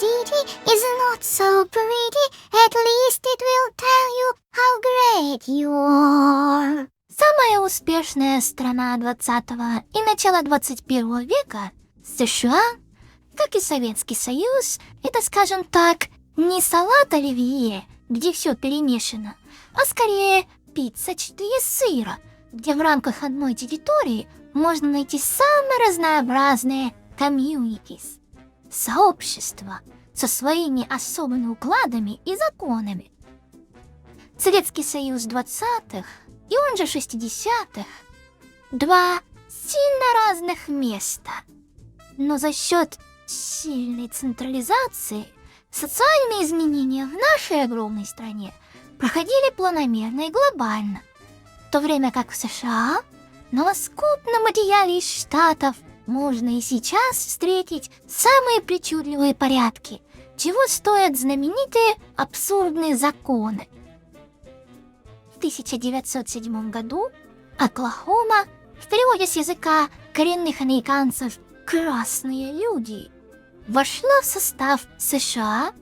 ditty is not so pretty, at least it will tell you how great you are. Самая успешная страна 20 и начала 21 века, США, как и Советский Союз, это, скажем так, не салат оливье, где все перемешано, а скорее пицца 4 сыра, где в рамках одной территории можно найти самые разнообразные комьюнитис, сообщества со своими особыми укладами и законами. Советский Союз 20-х и он же 60-х – два сильно разных места. Но за счет сильной централизации социальные изменения в нашей огромной стране проходили планомерно и глобально, в то время как в США на лоскутном материале из Штатов можно и сейчас встретить самые причудливые порядки, чего стоят знаменитые абсурдные законы. В 1907 году Оклахома, в переводе с языка коренных американцев «красные люди», вошла в состав США,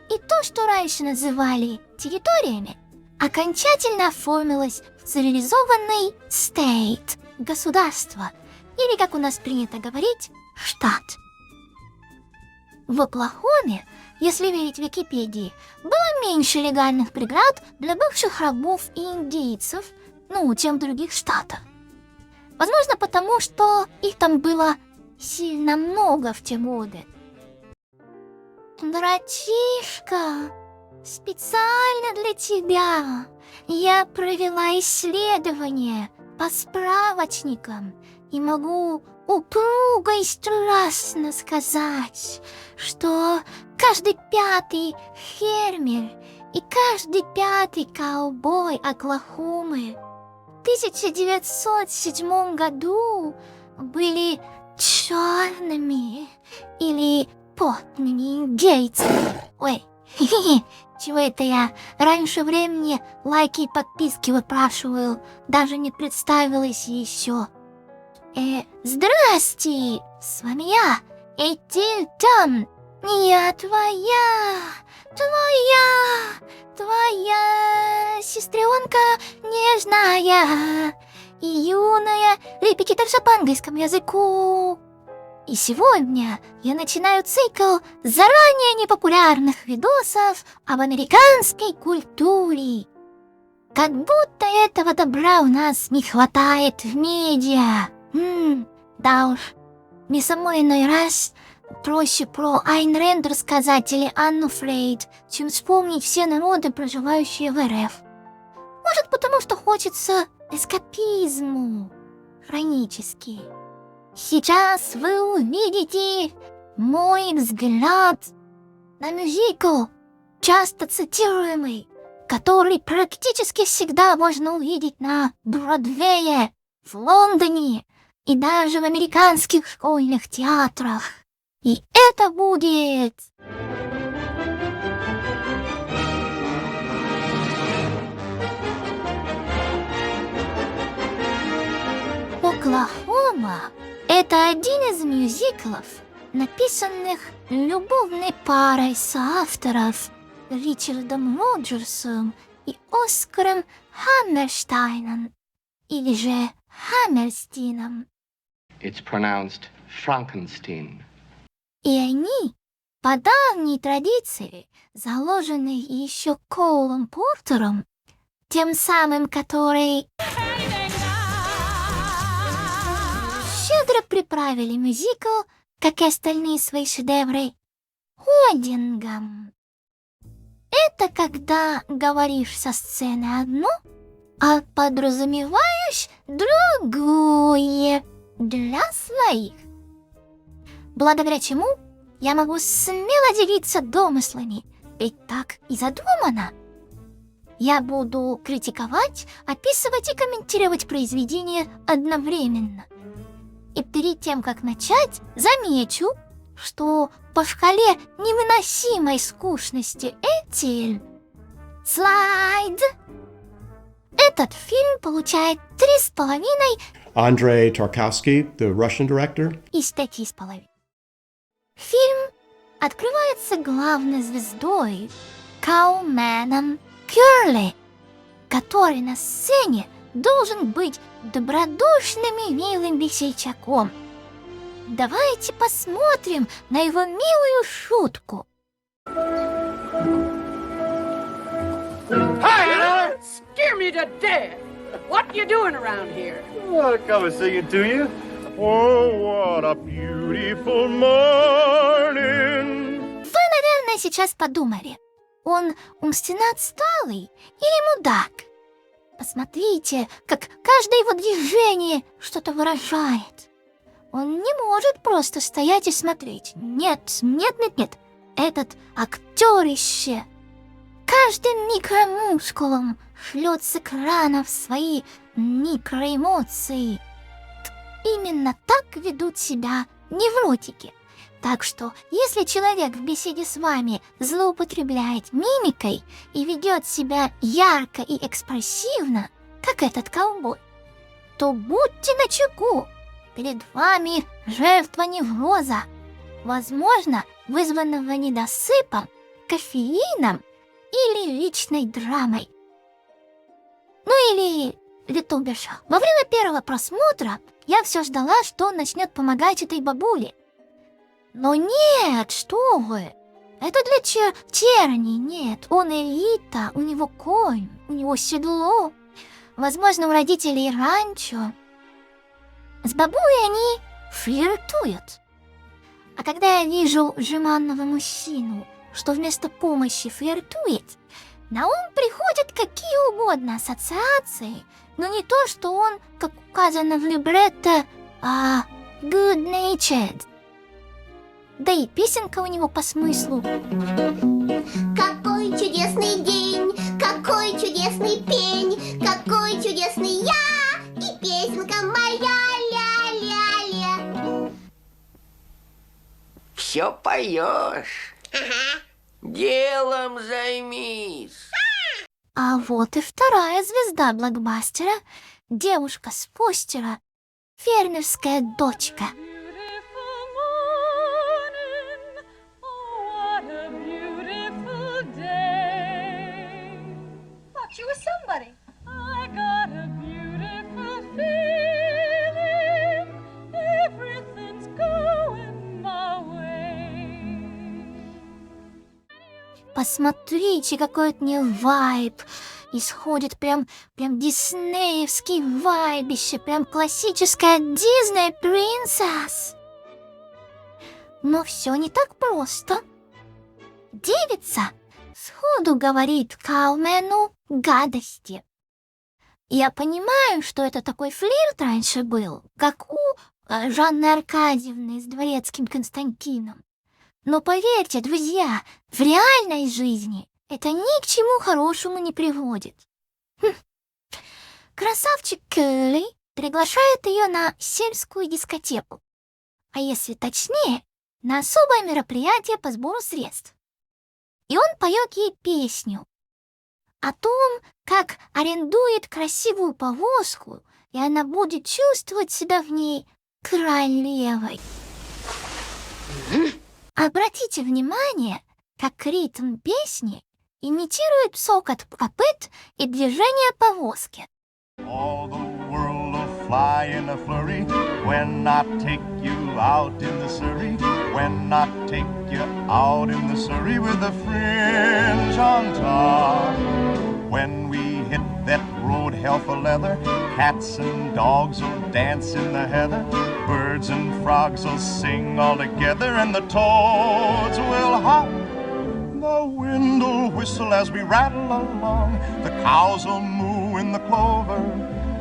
и то, что раньше называли территориями, окончательно оформилось в цивилизованный state – государство, или, как у нас принято говорить, штат. В Оклахоме, если верить Википедии, было меньше легальных преград для бывших рабов и индейцев, чем в других штатах. Возможно, потому что их там было сильно много в те годы. Братишка, специально для тебя я провела исследование по справочникам и могу упруго и страстно сказать, что каждый 5-й фермер и каждый 5-й ковбой Оклахомы в 1907 году были черными или потными индейцами. Ой, чего это я раньше времени лайки и подписки выпрашиваю, даже не представилась еще. Здрасте, с вами я, Этиль Тан. Я твоя сестренка нежная и юная репетиторша по английскому языку. И сегодня я начинаю цикл заранее непопулярных видосов об американской культуре. Как будто этого добра у нас не хватает в медиа. Да уж, мне самой иной раз проще про Айн Рэнд рассказать или Анну Фрейд, чем вспомнить все народы, проживающие в РФ. Может, потому что хочется эскапизму хронически. Сейчас вы увидите мой взгляд на мюзикл, часто цитируемый, который практически всегда можно увидеть на Бродвее, в Лондоне и даже в американских школьных театрах. И это будет... Оклахома – это один из мюзиклов, написанных любовной парой соавторов Ричардом Роджерсом и Оскаром Хаммерштайном, или же Хаммерстином. It's pronounced Frankenstein. И они, по давней традиции, заложенной еще Коулом Портером, тем самым, который щедро приправили мюзикл, как и остальные свои шедевры, ходингом. Это когда говоришь со сцены одно, а подразумеваешь другое для своих. Благодаря чему я могу смело делиться домыслами, ведь так и задумано. Я буду критиковать, описывать и комментировать произведение одновременно. И перед тем, как начать, замечу, что по шкале невыносимой скучности Этиль слайд. Этот фильм получает 3,5 Andrei Tarkovsky, the Russian director. из 5,5. Фильм открывается главной звездой Кауменом Кёрли, который на сцене должен быть добродушным и милым весельчаком. Давайте посмотрим на его милую шутку. Hi, Anna! Scare me to death! What you doing around here? Well, come and sing it to you. Oh, what a beautiful morning. Вы, наверное, сейчас подумали, он умственно отсталый или мудак? Посмотрите, как каждое его движение что-то выражает. Он не может просто стоять и смотреть. Нет. Этот актерище каждым микромускулом шлет с экранов свои микроэмоции. Именно так ведут себя невротики. Так что, если человек в беседе с вами злоупотребляет мимикой и ведет себя ярко и экспрессивно, как этот ковбой, то будьте начеку. Перед вами жертва невроза, возможно, вызванного недосыпом, кофеином или личной драмой. Ну или то бишь, во время первого просмотра я все ждала, что он начнет помогать этой бабуле. Но нет, что вы! Это для черни, нет. Он элита, у него конь, у него седло. Возможно, у родителей ранчо. С бабулей они флиртуют. А когда я вижу жеманного мужчину, что вместо помощи флиртует, на ум приходят какие угодно ассоциации, но не то, что он, как указано в либретто, good-natured. Да и песенка у него по смыслу. Какой чудесный день, какой чудесный пень, какой чудесный я и песенка моя ля-ля-ля. Все поешь. Ага. Делом займись. А вот и вторая звезда блокбастера, девушка с постера, фермерская дочка. She was somebody. I got a beautiful feeling. Everything's going my way. Посмотрите, какой от нее вайб. Исходит прям диснеевский вайбище, прям классическая Disney Princess. Но все не так просто. Девица сходу говорит Каумену гадости. Я понимаю, что это такой флирт раньше был, как у Жанны Аркадьевны с Дворецким Константином. Но поверьте, друзья, в реальной жизни это ни к чему хорошему не приводит. Красавчик Кёрли приглашает ее на сельскую дискотеку, а если точнее, на особое мероприятие по сбору средств. И он поет ей песню о том, как арендует красивую повозку, и она будет чувствовать себя в ней королевой. Обратите внимание, как ритм песни имитирует цокот копыт и движение повозки. All the world will fly in a flurry when I take you out in the Surrey. When I take you out in the Surrey with the fringe on top. When we hit that road hell for leather, cats and dogs will dance in the heather. Birds and frogs will sing all together, and the toads will hop. The wind will whistle as we rattle along. The cows will moo in the clover.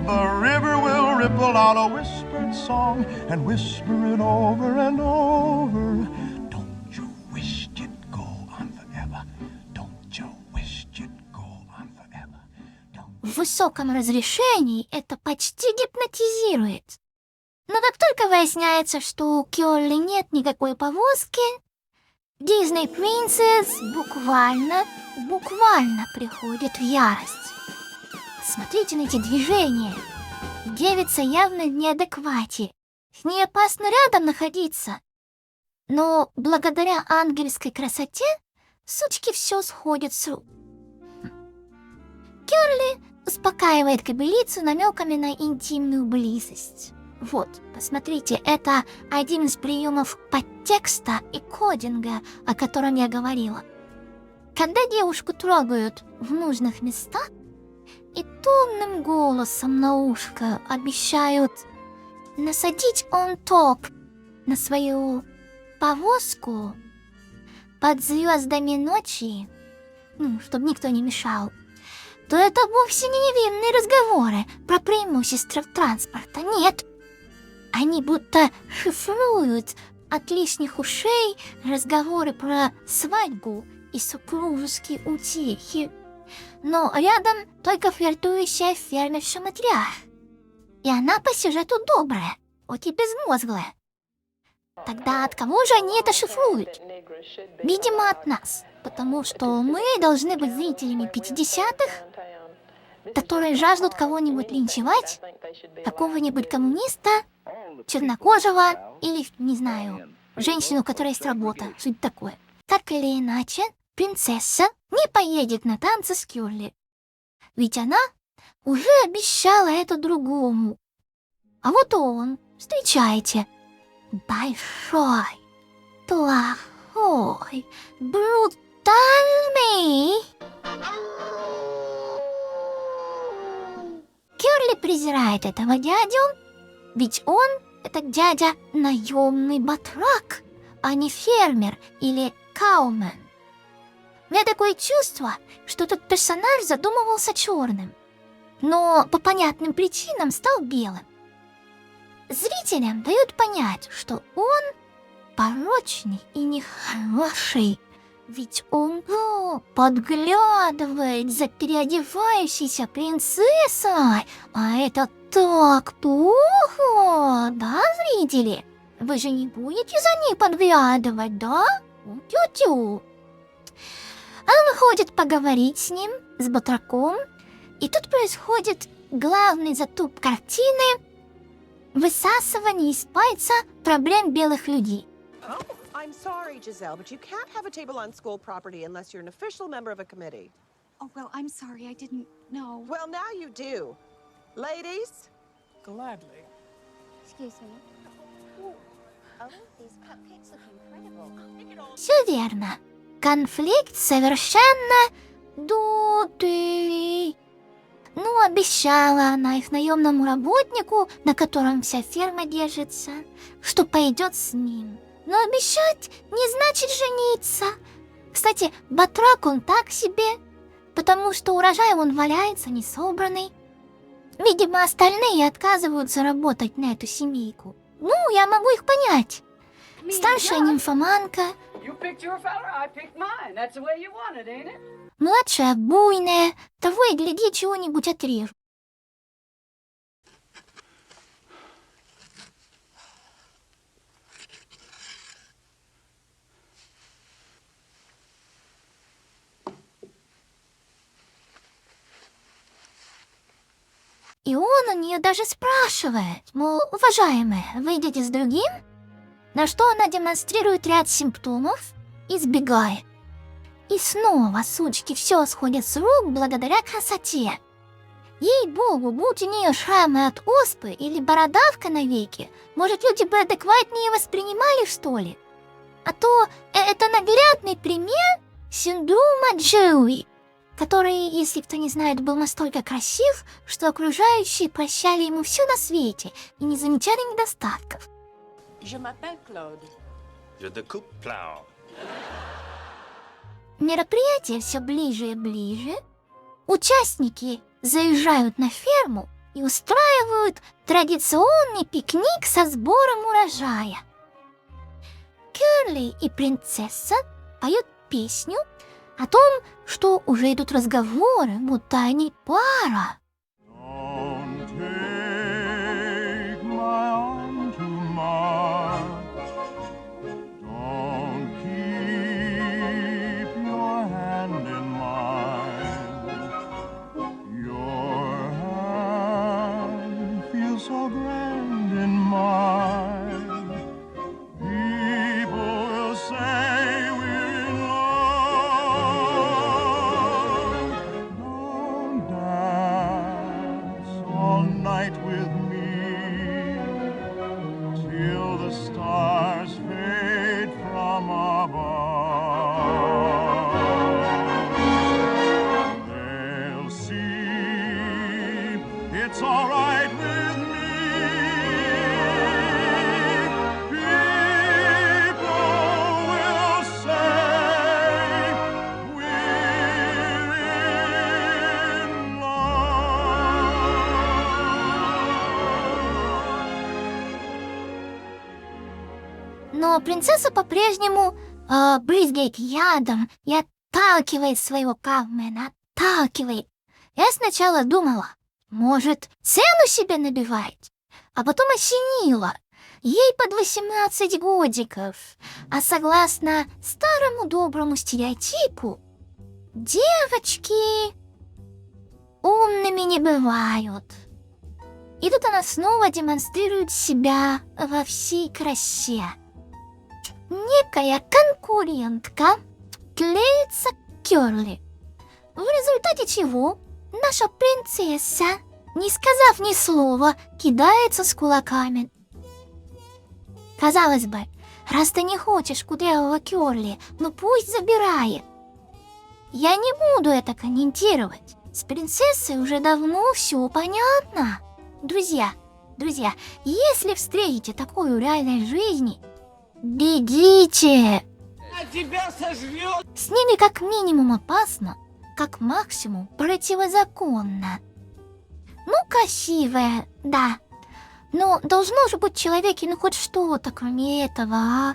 The river will ripple out a whispered song and whisper it over and over. Don't you wish you'd go on forever? Don't you wish you'd go on forever? В высоком разрешении это почти гипнотизирует. Но как только выясняется, что у Кёрли нет никакой повозки, Disney Princess буквально приходит в ярость. Смотрите на эти движения. Девица явно в неадеквате. С ней опасно рядом находиться. Но благодаря ангельской красоте сучки все сходит с рук. Кёрли успокаивает кобылицу намеками на интимную близость. Вот, посмотрите, это один из приемов подтекста и кодинга, о котором я говорила. Когда девушку трогают в нужных местах и томным голосом на ушко обещают насадить on top на свою повозку под звездами ночи, чтобы никто не мешал, то это вовсе не невинные разговоры про преимущества транспорта, нет. Они будто шифруют от лишних ушей разговоры про свадьбу и супружеские утехи. Но рядом только флиртующая фермерша матрях. И она по сюжету добрая, хоть и безмозглая. Тогда от кого же они это шифруют? Видимо, от нас, потому что мы должны быть зрителями 50-х, которые жаждут кого-нибудь линчевать, какого-нибудь коммуниста, чернокожего или, не знаю, женщину, у которой есть работа, что-то такое. Так или иначе, принцесса не поедет на танцы с Кёрли, ведь она уже обещала это другому. А вот он, встречайте, большой, плохой, брутальный. Кёрли презирает этого дядю, ведь он, этот дядя, наемный батрак, а не фермер или каумен. У меня такое чувство, что этот персонаж задумывался черным, но по понятным причинам стал белым. Зрителям дают понять, что он порочный и нехороший, ведь он подглядывает за переодевающейся принцессой, а это так плохо, да, зрители? Вы же не будете за ней подглядывать, да? Тю-тю. Он выходит поговорить с ним, с батраком, и тут происходит главный затуп картины — высасывание из пальца проблем белых людей. Oh, I'm sorry, Giselle, but you can't have a table on school property unless you're an official member of a committee. Oh, well, I'm sorry, I didn't know. Well, now you do. Ladies? Gladly. Excuse me. Oh, these cupcakes look incredible. Все верно. Конфликт совершенно дутый. Ну, обещала она их наемному работнику, на котором вся ферма держится, что пойдет с ним. Но обещать не значит жениться. Кстати, батрак он так себе, потому что урожай он валяется несобранный. Видимо, остальные отказываются работать на эту семейку. Ну, я могу их понять. Старшая нимфоманка, младшая буйная, того и гляди, чего-нибудь отрежу. И он у нее даже спрашивает, мол, уважаемая, вы идете с другим? На что она демонстрирует ряд симптомов и сбегает. И снова сучки все сходят с рук благодаря красоте. Ей-богу, будь у нее шрамы от оспы или бородавка на веке, может, люди бы адекватнее воспринимали, что ли? А то это наглядный пример синдрома Джоуи, который, если кто не знает, был настолько красив, что окружающие прощали ему все на свете и не замечали недостатков. Je m'appelle Claude. Je découpe plow. Мероприятие все ближе и ближе. Участники заезжают на ферму и устраивают традиционный пикник со сбором урожая. Кёрли и принцесса поют песню о том, что уже идут разговоры, будто они пара. Don't take my arm too much. Don't keep your hand in mine. Your hand feels so grand in mine. People night with me till the stars fade from above. They'll see it's all right with me. Но принцесса по-прежнему брызгает ядом и отталкивает своего Каумена, отталкивает. Я сначала думала, может, цену себе набивает, а потом осенила. Ей под 18 годиков, а согласно старому доброму стереотипу, девочки умными не бывают. И тут она снова демонстрирует себя во всей красе. Некая конкурентка клеится к Кёрли, в результате чего наша принцесса, не сказав ни слова, кидается с кулаками. Казалось бы, раз ты не хочешь кудрявого Кёрли, ну пусть забирает. Я не буду это комментировать. С принцессой уже давно все понятно. Друзья, если встретите такую в реальной жизни, бегите! Тебя сожрет! С ними как минимум опасно, как максимум противозаконно. Ну, красивая, да. Но должно же быть в человеке хоть что-то, кроме этого, а?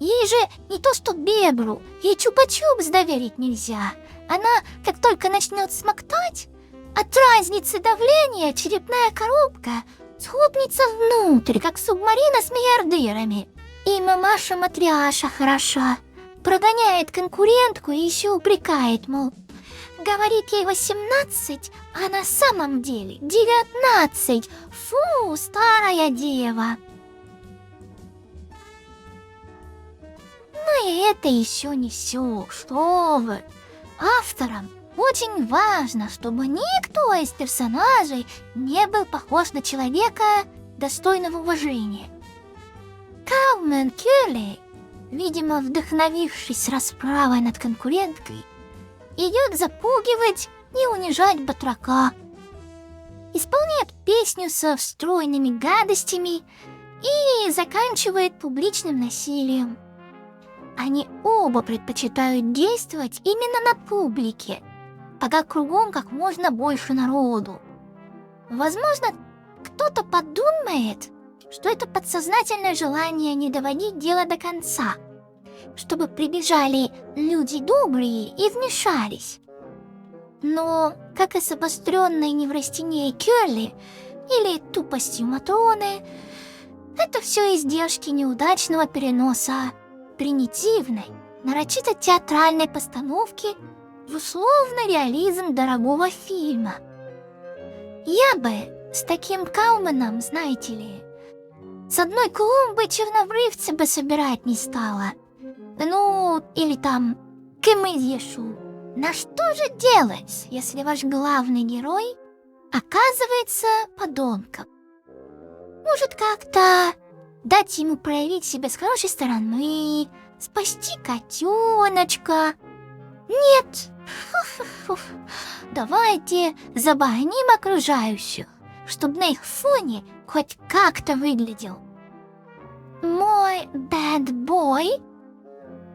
Ей же не то что бебру, ей чупа-чупс доверить нельзя. Она, как только начнет смоктать, от разницы давления черепная коробка схлопнется внутрь, как субмарина с миллиардерами. И мамаша-матряша хороша. Прогоняет конкурентку и еще упрекает, мол, говорит ей 18, а на самом деле 19. Фу, старая дева. Но и это еще не все. Что вы? Авторам очень важно, чтобы никто из персонажей не был похож на человека, достойного уважения. Каумен Кёрли, видимо, вдохновившись расправой над конкуренткой, идет запугивать и унижать батрака. Исполняет песню со встроенными гадостями и заканчивает публичным насилием. Они оба предпочитают действовать именно на публике, пока кругом как можно больше народу. Возможно, кто-то подумает, что это подсознательное желание не доводить дело до конца, чтобы прибежали люди добрые и вмешались. Но, как и с обостренной неврастенией Кёрли или тупостью Матроны, это все издержки неудачного переноса примитивной, нарочито театральной постановки в условный реализм дорогого фильма. Я бы с таким Кауменом, знаете ли, с одной клумбы чернобрывца бы собирать не стала. Ну, или там кемызьешу. На что же делать, если ваш главный герой оказывается подонком? Может, как-то дать ему проявить себя с хорошей стороны, спасти котеночка? Нет. Давайте забаним окружающих, чтобы на их фоне хоть как-то выглядел. Мой bad boy,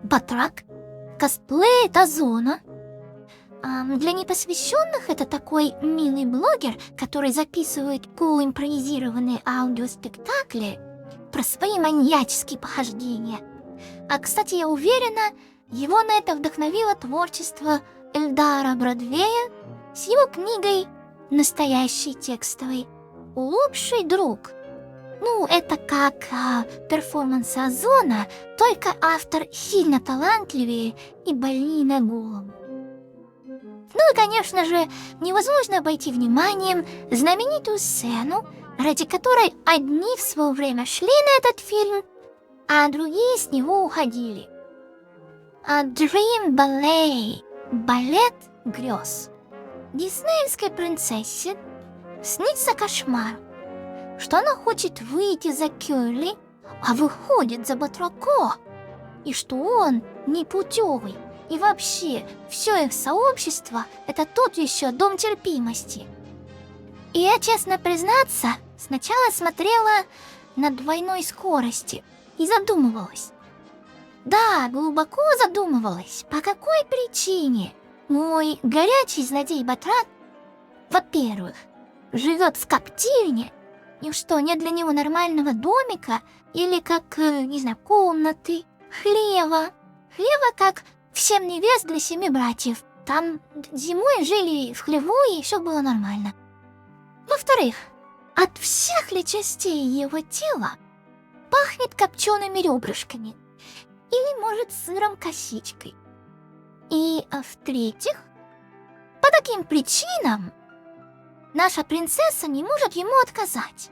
батрак, косплеит Озона. Для непосвященных это такой милый блогер, который записывает импровизированные аудиоспектакли про свои маньяческие похождения. А, кстати, я уверена, его на это вдохновило творчество Эльдара Бродвея с его книгой «Настоящий текстовый лучший друг». Ну, это как перформанс Озона, только автор сильно талантливее и больнее на голову. Ну и, конечно же, невозможно обойти вниманием знаменитую сцену, ради которой одни в свое время шли на этот фильм, а другие с него уходили. Dream Ballet, балет грез. Диснеевской принцессе снится кошмар, что она хочет выйти за Кёрли, а выходит за Батрако, и что он непутевый, и вообще все их сообщество — это тот еще дом терпимости. И я, честно признаться, сначала смотрела на двойной скорости и задумывалась. Да, глубоко задумывалась, по какой причине мой горячий злодей Батрак, во-первых, живет в коптильне, и что, нет для него нормального домика или как, не знаю, комнаты, хлева, как в 7 невест для 7 братьев. Там зимой жили в хлеву, и все было нормально. Во-вторых, от всех ли частей его тела пахнет копчеными ребрышками или, может, сыром-косичкой. И, в-третьих, по таким причинам наша принцесса не может ему отказать.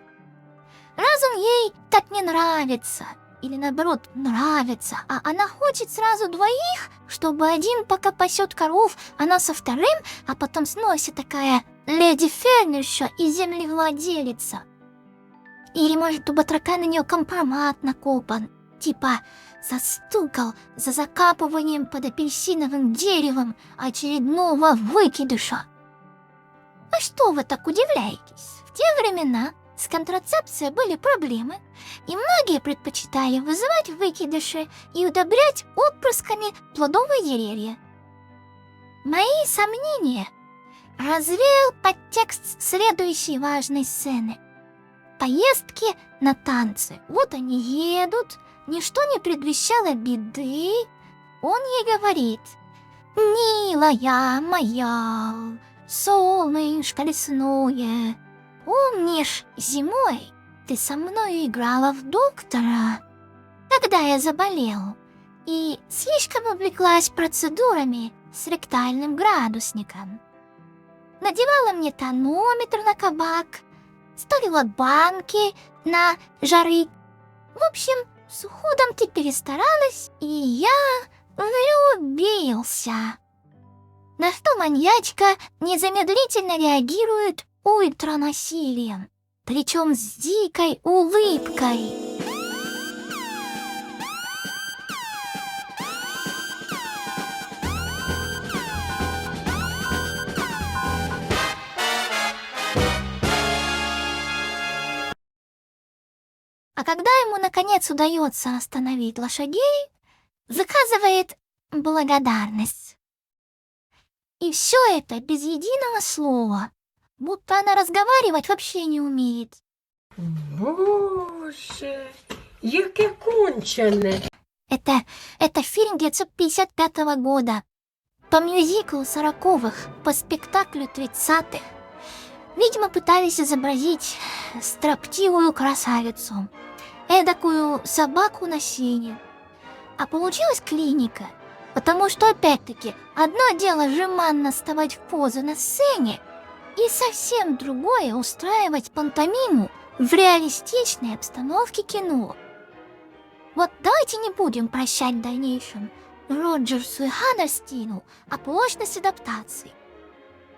Раз он ей так не нравится, или наоборот нравится, а она хочет сразу двоих, чтобы один пока пасет коров, она со вторым, а потом сносит такая леди-фермерша и землевладелица. Или, может, у Батрака на нее компромат накопан, типа застукал за закапыванием под апельсиновым деревом очередного выкидыша. А что вы так удивляетесь? В те времена с контрацепцией были проблемы, и многие предпочитали вызывать выкидыши и удобрять отпрысками плодовые деревья. Мои сомнения развеял подтекст следующей важной сцены. Поездки на танцы. Вот они едут, ничто не предвещало беды. Он ей говорит: «Милая моя, солнышко лесное, помнишь, зимой ты со мной играла в доктора, когда я заболел и слишком увлеклась процедурами с ректальным градусником. Надевала мне тонометр на кабак, ставила банки на жары. В общем, с уходом ты перестаралась, и я влюбился». На что маньячка незамедлительно реагирует ультранасилием, причем с дикой улыбкой. А когда ему наконец удается остановить лошадей, заказывает благодарность. И все это без единого слова, будто она разговаривать вообще не умеет. Боже, яке кончене. Это фильм 1955 года. По мюзиклу 40-х, по спектаклю 30-х. Видимо, пытались изобразить строптивую красавицу, эдакую собаку на сене. А получилась клиника, потому что, опять-таки, одно дело жеманно вставать в позу на сцене, и совсем другое устраивать пантомиму в реалистичной обстановке кино. Вот давайте не будем прощать в дальнейшем Роджерсу и Хаммерстину оплошность адаптации.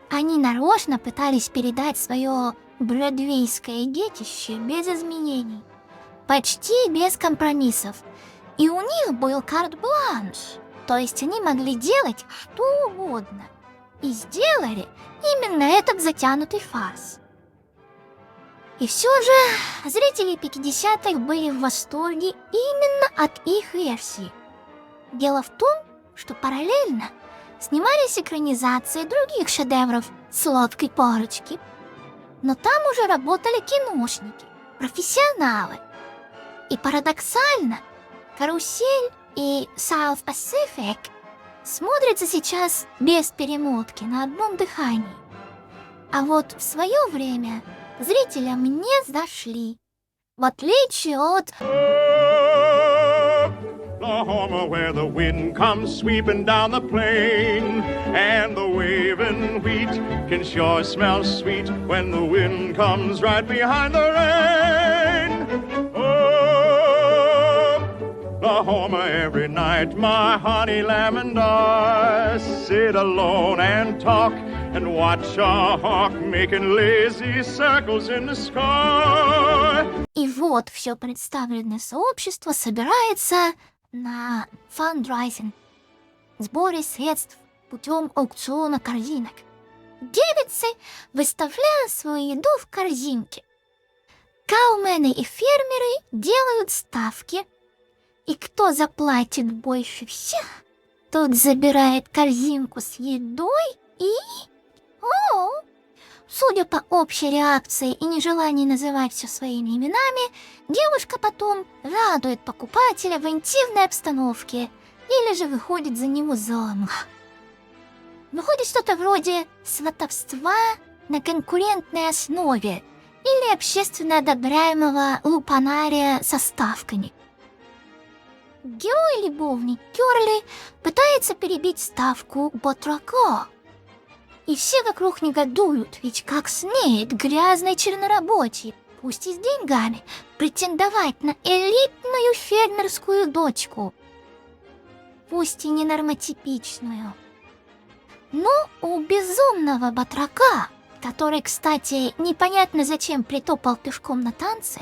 Они нарочно пытались передать свое бродвейское детище без изменений, почти без компромиссов, и у них был карт-бланш, то есть они могли делать что угодно, и сделали именно этот затянутый фарс. И все же зрители 50-х были в восторге именно от их версии. Дело в том, что параллельно снимались экранизации других шедевров сладкой парочки, но там уже работали киношники, профессионалы. И парадоксально, «Карусель» и «South Pacific» смотрятся сейчас без перемотки на одном дыхании. А вот в свое время зрителям не зашли, в отличие от Oklahoma, where the wind comes sweeping down the plain, and the waving wheat can sure smell sweet when the wind comes right behind the rain. Oh, Oklahoma, every night my honey lamb and I sit alone and talk and watch a hawk making lazy circles in the sky. И вот все представленное сообщество собирается на фандрайзинг, сборе средств путем аукциона корзинок. Девицы выставляют свою еду в корзинке. Каумены и фермеры делают ставки, и кто заплатит больше всех, тот забирает корзинку с едой и... Судя по общей реакции и нежеланию называть все своими именами, девушка потом радует покупателя в интимной обстановке или же выходит за него замуж. Выходит что-то вроде сватовства на конкурентной основе или общественно одобряемого лупанария со ставками. Герой-любовник Кёрли пытается перебить ставку Батрака. И все вокруг негодуют, ведь как смеет грязной чернорабочей, пусть и с деньгами, претендовать на элитную фермерскую дочку, пусть и ненормотипичную. Но у безумного батрака, который, кстати, непонятно зачем притопал пешком на танцы,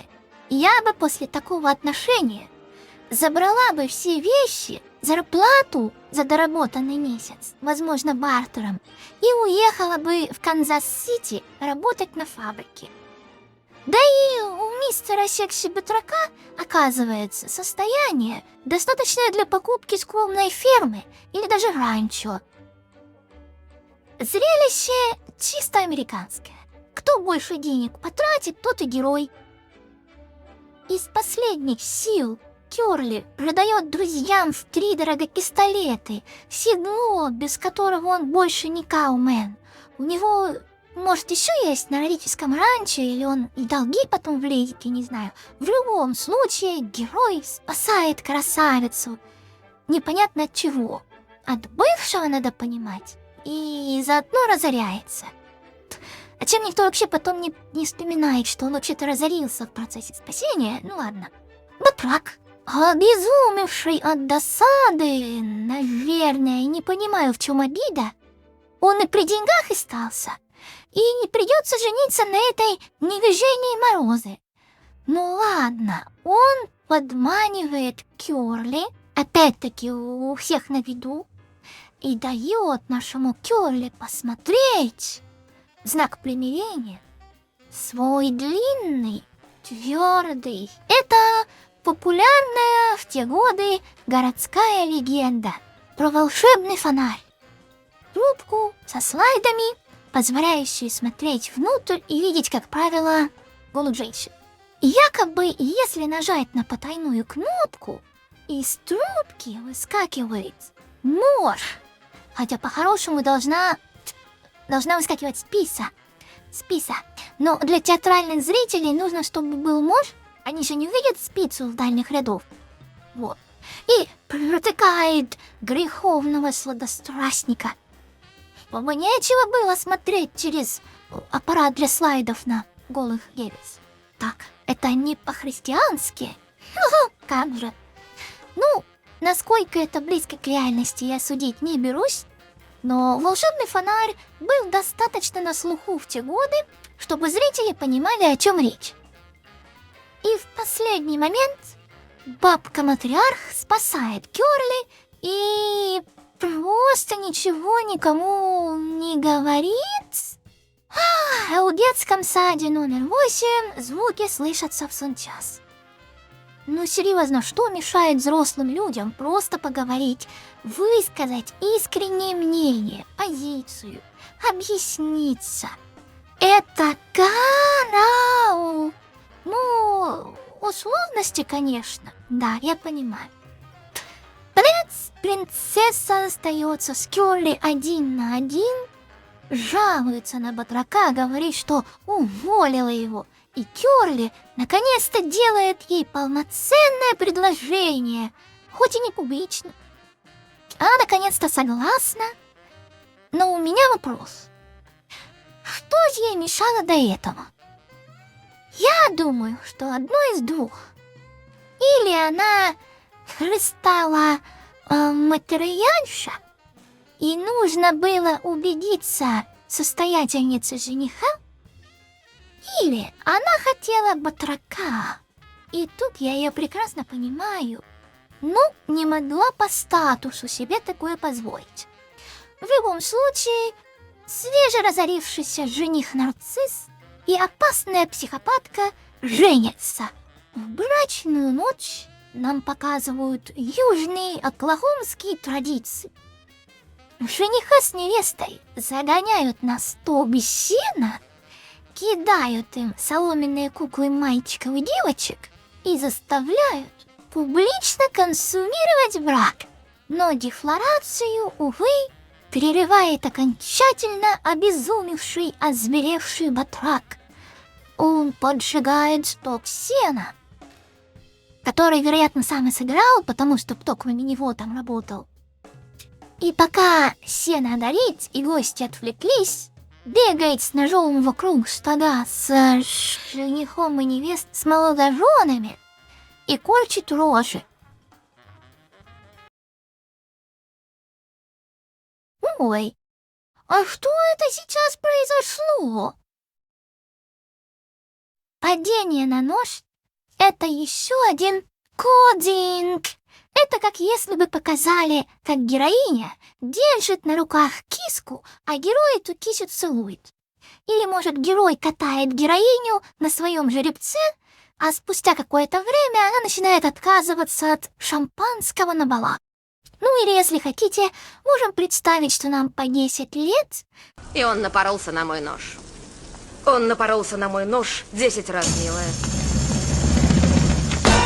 я бы после такого отношения забрала бы все вещи, зарплату за доработанный месяц, возможно, бартером, и уехала бы в Канзас-Сити работать на фабрике. Да и у мистера Секси-батрака, оказывается, состояние, достаточное для покупки скромной фермы или даже ранчо. Зрелище чисто американское. Кто больше денег потратит, тот и герой. Из последних сил Кёрли продает друзьям втридорога пистолеты, седло, без которого он больше не каумен. У него, может, еще есть на родительском ранчо, или он и долги потом влезет, я не знаю. В любом случае, герой спасает красавицу. Непонятно от чего. От бывшего, надо понимать, и заодно разоряется. А чем никто вообще потом не вспоминает, что он вообще-то разорился в процессе спасения? Ну ладно. Батрак, обезумевший от досады, наверное, не понимаю, в чем обида. Он и при деньгах остался, и не придется жениться на этой невежении Морозе. Ну ладно, он подманивает Кёрли, опять-таки у всех на виду, и дает нашему Кёрли посмотреть, знак примирения, свой длинный, твердый. Это популярная в те годы городская легенда про волшебный фонарь. Трубку со слайдами, позволяющую смотреть внутрь и видеть, как правило, голых женщин. И якобы, если нажать на потайную кнопку, из трубки выскакивает морж. Хотя по-хорошему должна выскакивать спица. Но для театральных зрителей нужно, чтобы был морж. Они же не увидят спицу в дальних рядов. Вот. И протыкает греховного сладострастника. Чтобы нечего было смотреть через аппарат для слайдов на голых девиц. Так, это не по-христиански. Как же. Ну, насколько это близко к реальности, я судить не берусь. Но волшебный фонарь был достаточно на слуху в те годы, чтобы зрители понимали, о чем речь. И в последний момент бабка-матриарх спасает Кёрли и просто ничего никому не говорит. А у детском саде номер 8 звуки слышатся в сон час. Ну серьезно, что мешает взрослым людям просто поговорить, высказать искреннее мнение, позицию, объясниться? Это канал. Ну, условности, конечно. Да, я понимаю. Принцесса остается с Кёрли 1 на 1, жалуется на батрака, говорит, что уволила его. И Кёрли наконец-то делает ей полноценное предложение, хоть и не публично. Она наконец-то согласна, но у меня вопрос. Что ей мешало до этого? Я думаю, что одно из двух. Или она стала материальша, и нужно было убедиться состоятельница жениха? Или она хотела батрака? И тут я ее прекрасно понимаю. Ну, не могла по статусу себе такое позволить. В любом случае, свежеразорившийся жених-нарцисс и опасная психопатка женятся. В брачную ночь нам показывают южные оклахомские традиции. Жениха с невестой загоняют на столб сена, кидают им соломенные куклы мальчиков и девочек и заставляют публично консумировать брак. Но дефлорацию, увы, перерывает окончательно обезумевший, озверевший батрак. Он поджигает сток сена, который, вероятно, сам и сыграл, потому что кто кроме него там работал. И пока сено горит и гости отвлеклись, бегает с ножом вокруг стада с женихом и невест с молодоженами и корчит рожи. Ой, а что это сейчас произошло? Падение на нож — это еще один кодинг. Это как если бы показали, как героиня держит на руках киску, а герой эту кисю целует. Или, может, герой катает героиню на своем жеребце, а спустя какое-то время она начинает отказываться от шампанского на балах. Ну или, если хотите, можем представить, что нам по 10 лет. И он напоролся на мой нож. Он напоролся на мой нож 10 раз, милая.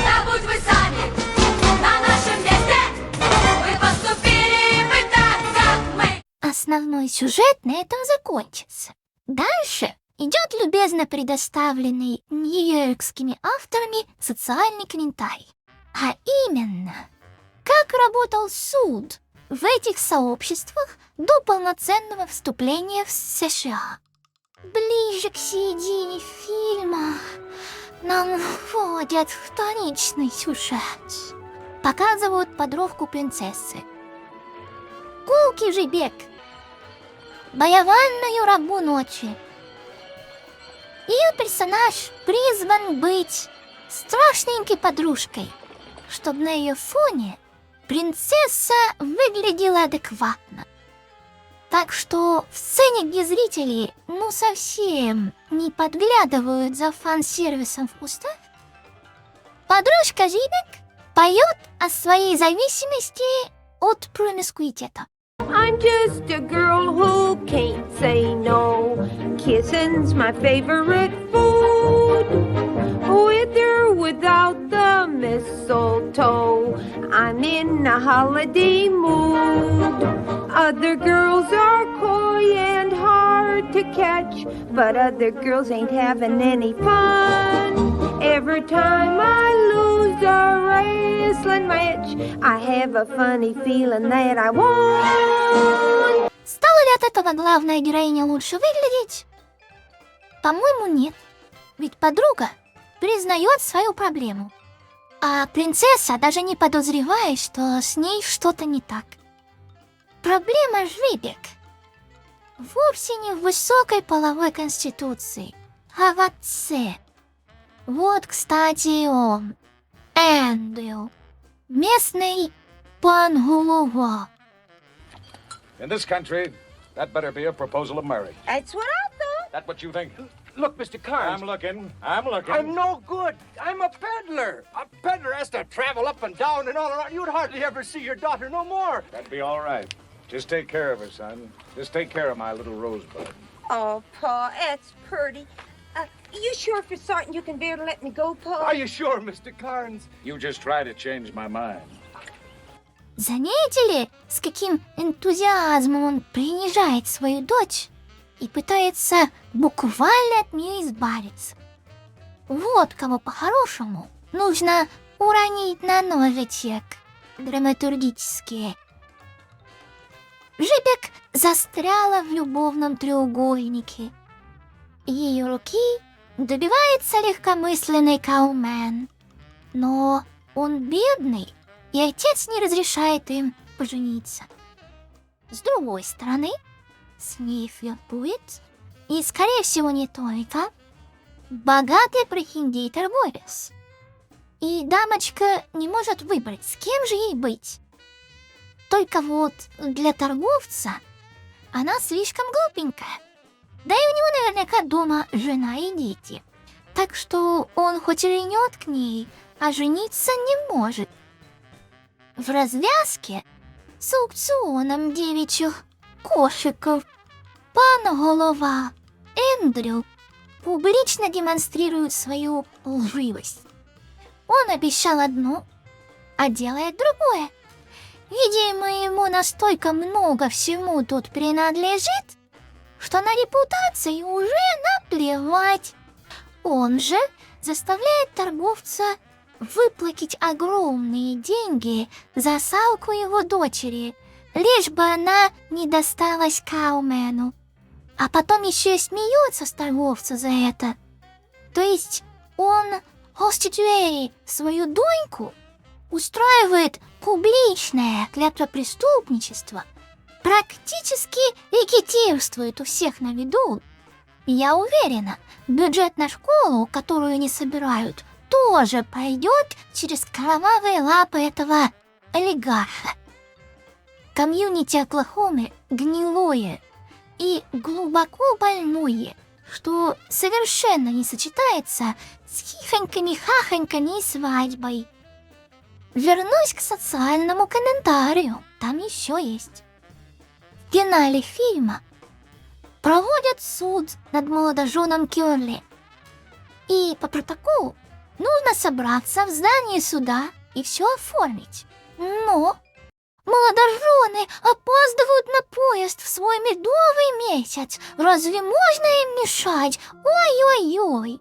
Да будь вы сами на нашем месте, вы поступили бы так, как мы. Основной сюжет на этом закончится. Дальше идет любезно предоставленный нью-йоркскими авторами социальный комментарий. А именно, как работал суд в этих сообществах до полноценного вступления в США. Ближе к середине фильма нам вводят вторичный сюжет. Показывают подровку принцессы. Гулкий же бег. Боеванную рабу ночи. Ее персонаж призван быть страшненькой подружкой, чтобы на ее фоне принцесса выглядела адекватно. Так что в сцене, где зрители совсем не подглядывают за фан-сервисом в кустах, подружка Жибек поет о своей зависимости от промискуитета. I'm just a girl who can't say no. Kissing's my favorite food. With or without the mistletoe, I'm in a holiday mood. Other girls are coy and hard to catch, but other girls ain't having any fun. Every time I lose a wrestling match, I have a funny feeling that I won. Стала ли от этого главная героиня лучше выглядеть? По-моему, нет. Ведь подруга признает свою проблему, а принцесса даже не подозревает, что с ней что-то не так. Проблема Жибек вовсе не в высокой половой конституции, а в отце. Вот, кстати, он, Эндрю, местный пангулова. In this country, that better be a proposal of marriage. That's what I thought. That what you think? Look, Mr. Carnes. I'm looking. I'm looking. I'm no good. I'm a peddler. A peddler has to travel up and down and all around. You'd hardly ever see your daughter no more. That'd be all right. Just take care of her, son. Just take care of my little rosebud. Oh, Pa, that's pretty. You sure for certain you can bear to let me go, Pa? Are you sure, Mr. Carnes? You just try to change my mind. Заметили, с каким энтузиазмом он принижает свою дочь и пытается буквально от нее избавиться? Вот кого по-хорошему нужно уронить на ножичек драматургические. Жибек застряла в любовном треугольнике. Ее руки добивается легкомысленный каумен, но он бедный, и отец не разрешает им пожениться. С другой стороны, с ней флиртует, и, скорее всего, не только, богатый прохиндей-торговец. И дамочка не может выбрать, с кем же ей быть. Только вот для торговца она слишком глупенькая. Да и у него наверняка дома жена и дети. Так что он хоть и ревнет к ней, а жениться не может. В развязке с аукционом девичьих кошиков пан голова Эндрю публично демонстрирует свою лживость. Он обещал одно, а делает другое. Видимо, ему настолько много всему тут принадлежит, что на репутацию уже наплевать. Он же заставляет торговца выплатить огромные деньги за салку его дочери, лишь бы она не досталась Каумену. А потом еще и смеется с торговца за это. То есть он Холституэри свою доньку устраивает публичное клятвопреступничество, практически рекетирствует у всех на виду. Я уверена, бюджет на школу, которую не собирают, тоже пойдет через кровавые лапы этого олигарха. Комьюнити Оклахомы гнилое и глубоко больное, что совершенно не сочетается с хихоньками-хахоньками и свадьбой. Вернусь к социальному комментарию, там еще есть. В финале фильма проводят суд над молодоженом Кёрли. И по протоколу нужно собраться в здании суда и все оформить. Но молодожены опаздывают на поезд в свой медовый месяц. Разве можно им мешать? Ой-ой-ой.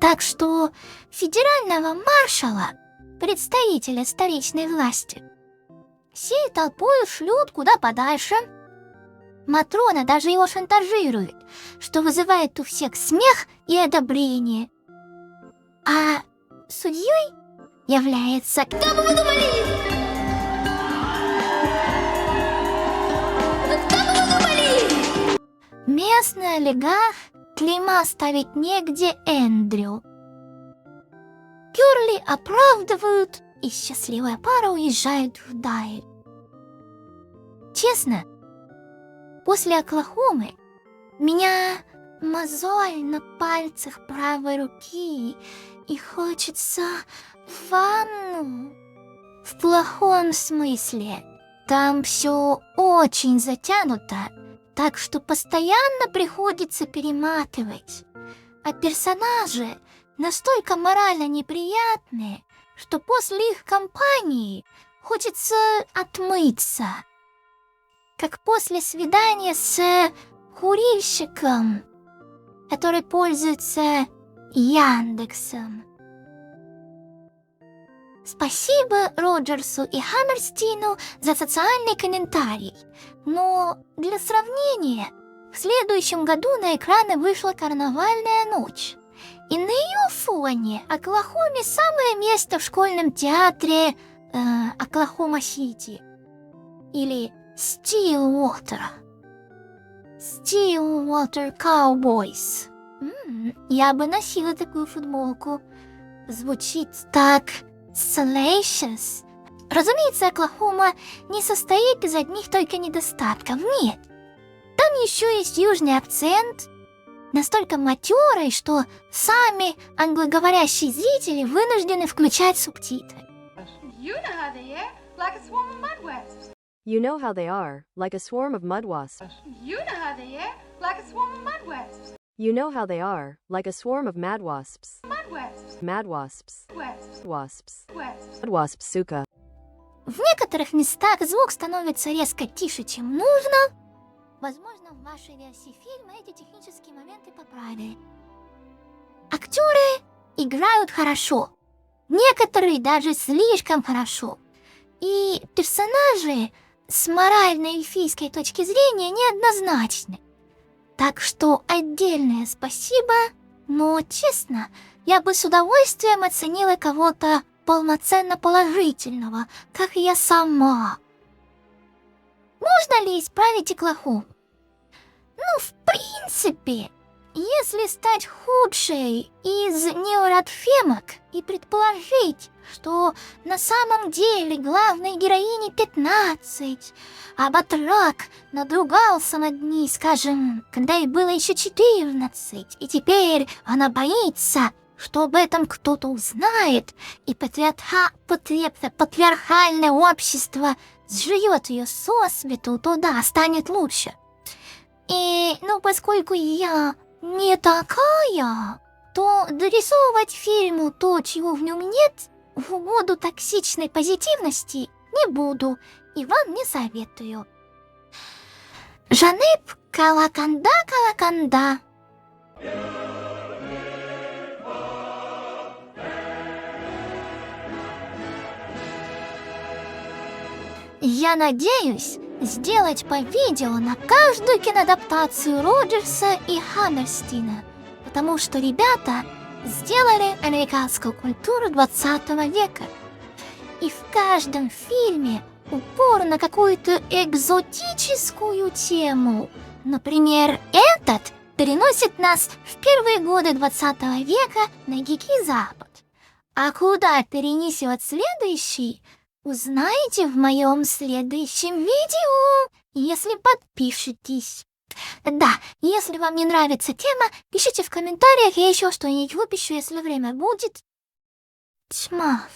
Так что федерального маршала, представителя столичной власти, всей толпой шлют куда подальше. Матрона даже его шантажирует, что вызывает у всех смех и одобрение. А судьей является... Кто бы вы думали? Кто бы вы думали? Местный олигарх, клейма ставить негде Эндрю. Кёрли оправдывают, и счастливая пара уезжает вдаль. Честно, после Оклахомы меня мозоль на пальцах правой руки, и хочется ванну. В плохом смысле. Там все очень затянуто, так что постоянно приходится перематывать. А персонажи настолько морально неприятные, что после их компании хочется отмыться. Как после свидания с курильщиком, который пользуется Яндексом. Спасибо Роджерсу и Хаммерстину за социальный комментарий. Но для сравнения, в следующем году на экраны вышла «Карнавальная ночь». И на ее фоне Оклахоме самое место в школьном театре Оклахома-Сити. Или Stillwater. Stillwater Cowboys. Я бы носила такую футболку. Звучит так salacious. Разумеется, Оклахома не состоит из одних только недостатков. Нет. Там еще есть южный акцент, настолько матерый, что сами англоговорящие зрители вынуждены включать субтитры. You know how they are, like a swarm of mud wasps. You know how they are, like a swarm of mud wasps. You know how they are, like a swarm of mud wasps. You know how they are, like a swarm of mad wasps. Mud wasps. Mad wasps. Wasps. Wasps. Wasps. Mad wasps, сука. В некоторых местах звук становится резко тише, чем нужно. Возможно, в вашей версии фильма эти технические моменты поправили. Актеры играют хорошо. Некоторые даже слишком хорошо. И персонажи с моральной эльфийской точки зрения неоднозначны. Так что отдельное спасибо, но, честно, я бы с удовольствием оценила кого-то полноценно положительного, как я сама. Можно ли исправить Оклахому? Ну, в принципе, если стать худшей из неородфемок и предположить, что на самом деле главной героине 15, а Батрак надругался над ней, скажем, когда ей было еще 14, и теперь она боится, что об этом кто-то узнает, и патриархальное общество сжует ее сосвету, то да, станет лучше. И, ну, поскольку я не такая, то дорисовывать фильму то, чего в нем нет, в угоду токсичной позитивности не буду и вам не советую. Жанеп Калаканда. Я надеюсь сделать по видео на каждую киноадаптацию Роджерса и Хаммерстина, потому что ребята сделали американскую культуру 20 века. И в каждом фильме упор на какую-то экзотическую тему. Например, этот переносит нас в первые годы 20 века на Дикий Запад. А куда перенесет следующий, узнаете в моем следующем видео, если подпишетесь. Да, если вам не нравится тема, пишите в комментариях, я еще что-нибудь выпишу, если время будет. Тьма.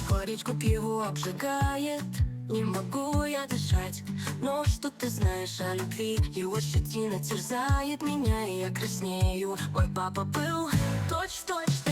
Горечку пиву обжигает, не могу я дышать. Но что ты знаешь о любви? Его щетина терзает меня, и я краснею. Мой папа был точь-в-точь